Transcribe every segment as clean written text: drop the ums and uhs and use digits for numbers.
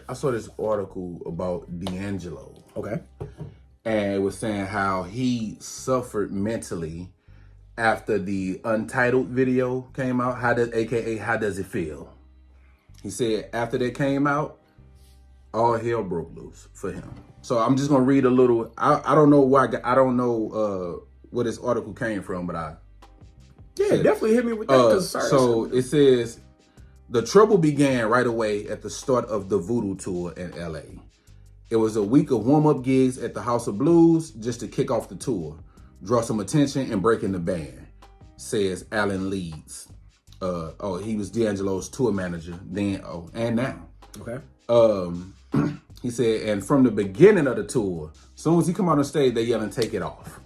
this article about D'Angelo. Okay. And it was saying how he suffered mentally after the Untitled video came out. How does it feel? He said after that came out, all hell broke loose for him. So I'm just gonna read a little. I don't know why. I don't know where this article came from, but definitely hit me with that. So it says the trouble began right away at the start of the Voodoo tour in LA. It was a week of warm-up gigs at the House of Blues just to kick off the tour, draw some attention, and break in the band, says Alan Leeds. He was D'Angelo's tour manager then, and now. Okay. He said, and from the beginning of the tour, as soon as he come out on stage, they yelling, "Take it off."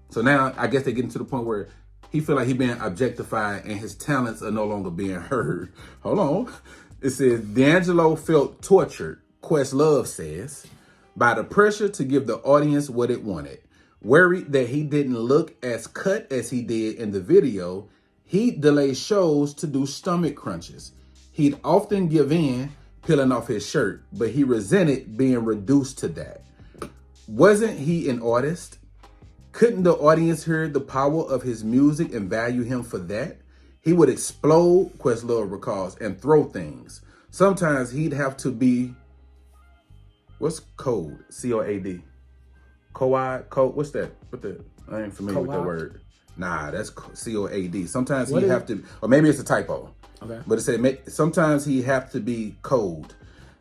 So now I guess they're getting to the point where he feel like he being objectified and his talents are no longer being heard. Hold on. It says, D'Angelo felt tortured, Questlove says, by the pressure to give the audience what it wanted. Worried that he didn't look as cut as he did in the video, he'd delay shows to do stomach crunches. He'd often give in, peeling off his shirt, but he resented being reduced to that. Wasn't he an artist? Couldn't the audience hear the power of his music and value him for that? He would explode, Questlove recalls, and throw things. Sometimes he'd have to be, what's code? C-O-A-D. Code? What's that? I ain't familiar with that word. Nah, that's C-O-A-D. Sometimes he'd have to, or maybe it's a typo. Okay. But it said sometimes he have to be cold,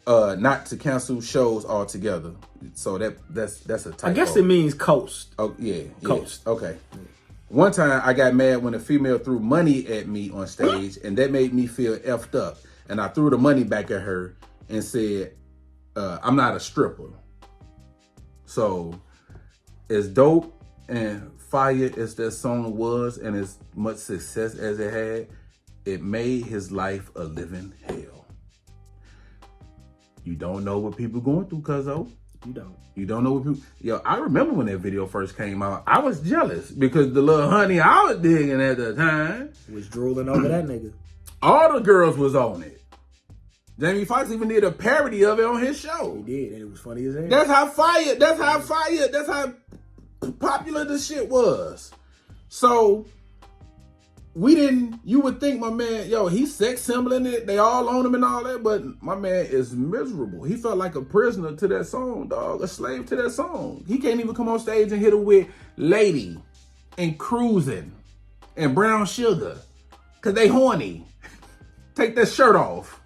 not to cancel shows altogether. So that's a typo. I guess it means coast. Oh yeah, coast. Yeah. Okay. One time I got mad when a female threw money at me on stage, and that made me feel effed up. And I threw the money back at her and said, "I'm not a stripper." So, as dope and fire as that song was, and as much success as it had, it made his life a living hell. You don't know what people going through, cuzzo. You don't. You don't know what people... Yo, I remember when that video first came out. I was jealous because the little honey I was digging at the time was drooling over that nigga. All the girls was on it. Jamie Foxx even did a parody of it on his show. He did, and it was funny as hell. That's how popular the shit was. So... you would think my man, he's sex symboling it. They all own him and all that, but my man is miserable. He felt like a prisoner to that song, dog, a slave to that song. He can't even come on stage and hit her with Lady and Cruising and Brown Sugar because they horny. Take that shirt off.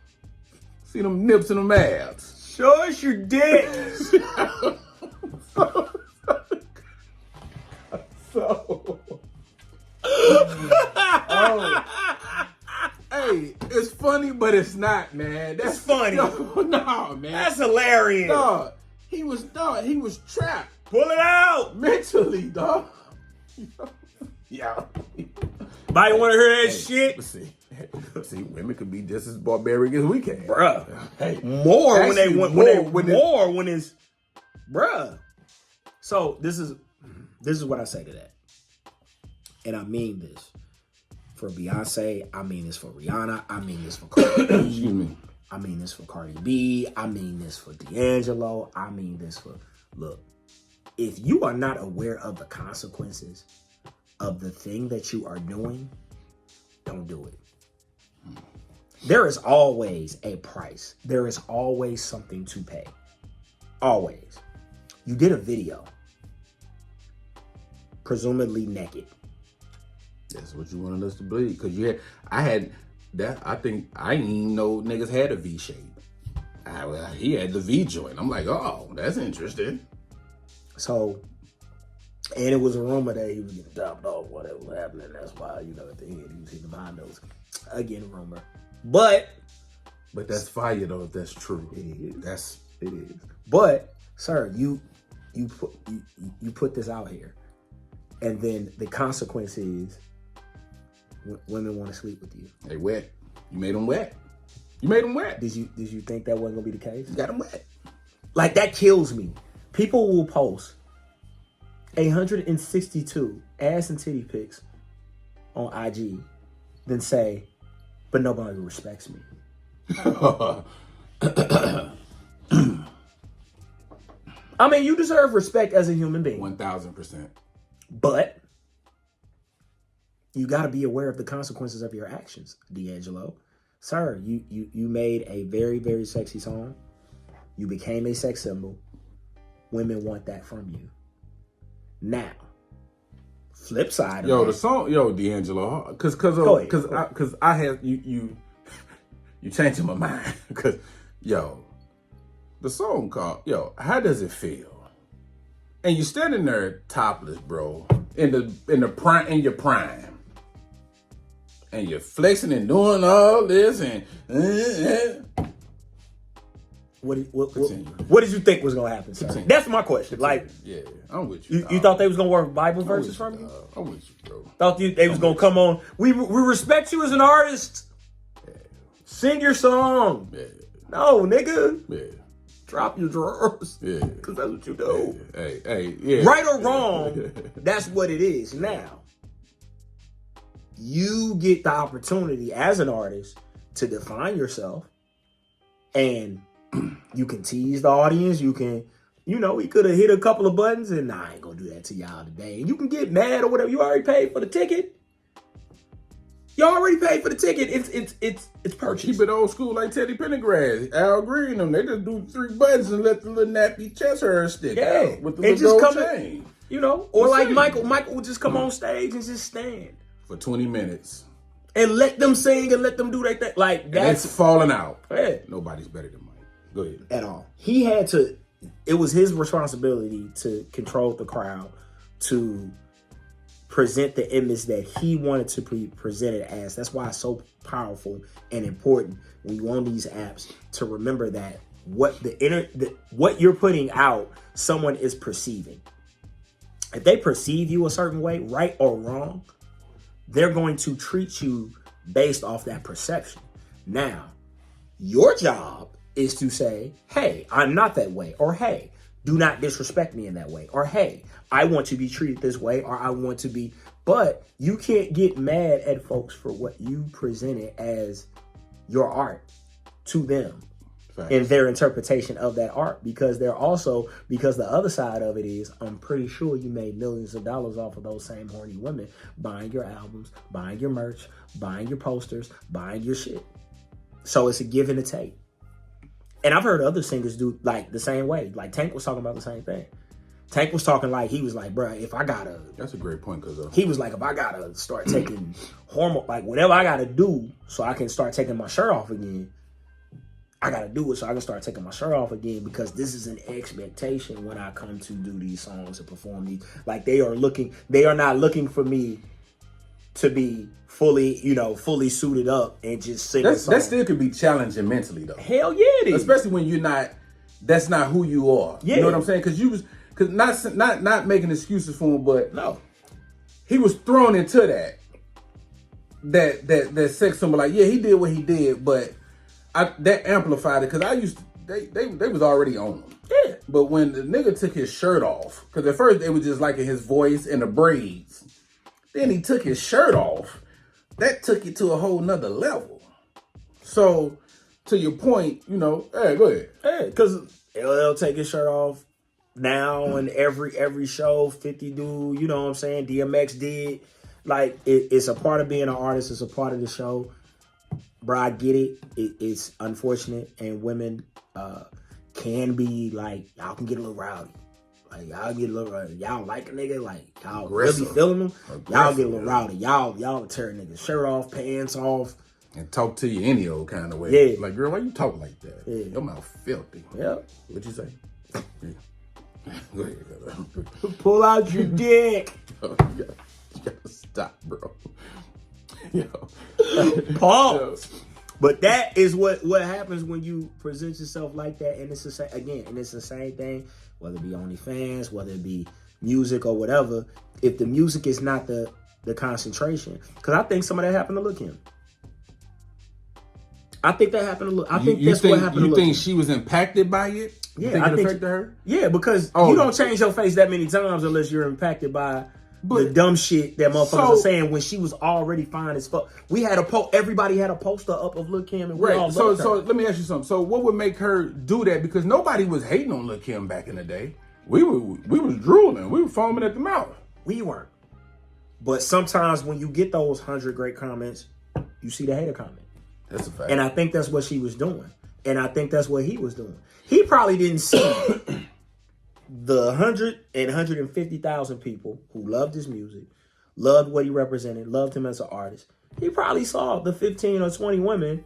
See them nips and them abs. Show us your dick. Hey, it's funny, but it's not, man. That's funny. No, man. That's hilarious. Dog, he was trapped. Pull it out. Mentally, dog. Yeah. Nobody want to hear that shit? See, women could be just as barbaric as we can. Bruh. Hey, more actually, when it's bruh. So this is what I say to that. And I mean this for Beyonce. I mean this for Rihanna. I mean this for Cardi B. Excuse me. I mean this for Cardi B. I mean this for D'Angelo. I mean this for... Look, if you are not aware of the consequences of the thing that you are doing, don't do it. There is always a price. There is always something to pay. Always. You did a video, presumably naked. That's what you wanted us to believe. Because I think I didn't even know niggas had a V shape. He had the V joint. I'm like, oh, that's interesting. So, and it was a rumor that he was getting dropped off, whatever was happening. That's why, at the end, he was hitting behind those. Again, rumor. But that's fire, though, if that's true. It is. It is. But, sir, you put this out here. And then the consequence is women want to sleep with you. They wet. You made them wet. You made them wet. Did you think that wasn't going to be the case? You got them wet. Like, that kills me. People will post 162 ass and titty pics on IG, then say, but nobody respects me. I mean, you deserve respect as a human being. 1000%. But you got to be aware of the consequences of your actions, D'Angelo. Sir, you made a very, very sexy song. You became a sex symbol. Women want that from you. Now, flip side. The song, D'Angelo, because I have you changing my mind because the song called How Does It Feel? And you standing there topless, bro, in your prime. And you're flexing and doing all this and what did you think was gonna happen, sir? That's my question. Like, I'm with you. You thought they was gonna work Bible verses from you? I'm with you, bro. Thought they was gonna come on. We respect you as an artist. Yeah. Sing your song. Yeah. No, nigga. Yeah. Drop your drawers. Yeah. Because that's what you do. Hey. Right or wrong, that's what it is. Now, you get the opportunity as an artist to define yourself, and you can tease the audience. You can, he could have hit a couple of buttons, and I ain't gonna do that to y'all today. And you can get mad or whatever. You already paid for the ticket. You already paid for the ticket. It's purchased. Keep it old school like Teddy Pendergrass, Al Green, them. They just do 3 buttons and let the little nappy chest hair stick out with the little gold chain. Or like Michael would just come on stage and just stand for 20 minutes and let them sing and let them do their thing. Like that's falling out. Yeah. Nobody's better than Mike. Go ahead. At all. He had to. It was his responsibility to control the crowd, to present the image that he wanted to present it as. That's why it's so powerful and important when you on these apps to remember that what you're putting out, someone is perceiving. If they perceive you a certain way, right or wrong, they're going to treat you based off that perception. Now, your job is to say, hey, I'm not that way, or hey, do not disrespect me in that way, or hey, I want to be treated this way, or I want to be, but you can't get mad at folks for what you presented as your art to them. Right. In their interpretation of that art, because the other side of it is, I'm pretty sure you made millions of dollars off of those same horny women buying your albums, buying your merch, buying your posters, buying your shit. So it's a give and a take. And I've heard other singers do like the same way. Like Tank was talking about the same thing. Tank was talking like, he was like, bruh, if I gotta... That's a great point, because... he was like, if I gotta start taking hormone, like whatever I gotta do so I can start taking my shirt off again, I gotta do it so I can start taking my shirt off again, because this is an expectation when I come to do these songs and perform these. Like they are not looking for me to be fully suited up and just sing a song. That still could be challenging mentally though. Hell yeah, it is. Especially when that's not who you are. Yeah. You know what I'm saying? Because not making excuses for him, but no, he was thrown into that sex symbol. Like, yeah, he did what he did, but that amplified it, because they was already on him. Yeah. But when the nigga took his shirt off, because at first they was just liking his voice and the braids, then he took his shirt off. That took it to a whole nother level. So to your point, hey, go ahead. Hey, because LL take his shirt off now, and every show 50 do. You know what I'm saying? DMX did. Like it's a part of being an artist. It's a part of the show. Bro, I get it. It's unfortunate, and women can be like, y'all can get a little rowdy. Like y'all get a little rowdy. Y'all like a nigga, like y'all really feeling them. Y'all get a little rowdy. Y'all tear a nigga's shirt off, pants off, and talk to you any old kind of way. Yeah. Like, girl, why you talk like that? Yeah. Your mouth filthy. Yeah. What'd you say? Yeah. Go ahead. Pull out your dick. You gotta stop, bro. Yo. Pause. But that is what happens when you present yourself like that, and it's the same thing, whether it be OnlyFans, whether it be music or whatever. If the music is not the concentration, because I think some of that happened to Lil' Kim. I think that happened to Lil'. I think that's what happened to Lil' Kim. You think she was impacted by it? Yeah, I think it affected her. Yeah, because you don't change your face that many times unless you're impacted by the dumb shit that motherfuckers are saying when she was already fine as fuck. We had everybody had a poster up of Lil' Kim, and we all loved her. So let me ask you something. So what would make her do that? Because nobody was hating on Lil' Kim back in the day. We was drooling. We were foaming at the mouth. We weren't. But sometimes when you get those 100 great comments, you see the hater comment. That's a fact. And I think that's what she was doing. And I think that's what he was doing. He probably didn't see the 100 and 150,000 people who loved his music, loved what he represented, loved him as an artist. He probably saw the 15 or 20 women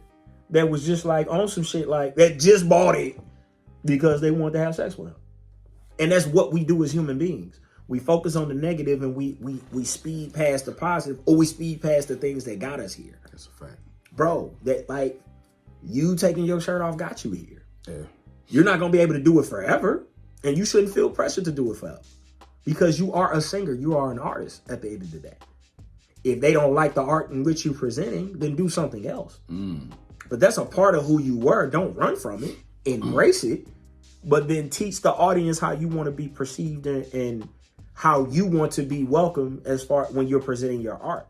that was just like on some shit like that, just bought it because they wanted to have sex with him. And that's what we do as human beings. We focus on the negative and we speed past the positive, or we speed past the things that got us here. That's a fact. Bro, that like you taking your shirt off got you here. Yeah. You're not going to be able to do it forever, and you shouldn't feel pressure to do it forever because you are a singer. You are an artist at the end of the day. If they don't like the art in which you're presenting, then do something else. But that's a part of who you were. Don't run from it. Embrace it. But then teach the audience how you want to be perceived and how you want to be welcomed as far when you're presenting your art.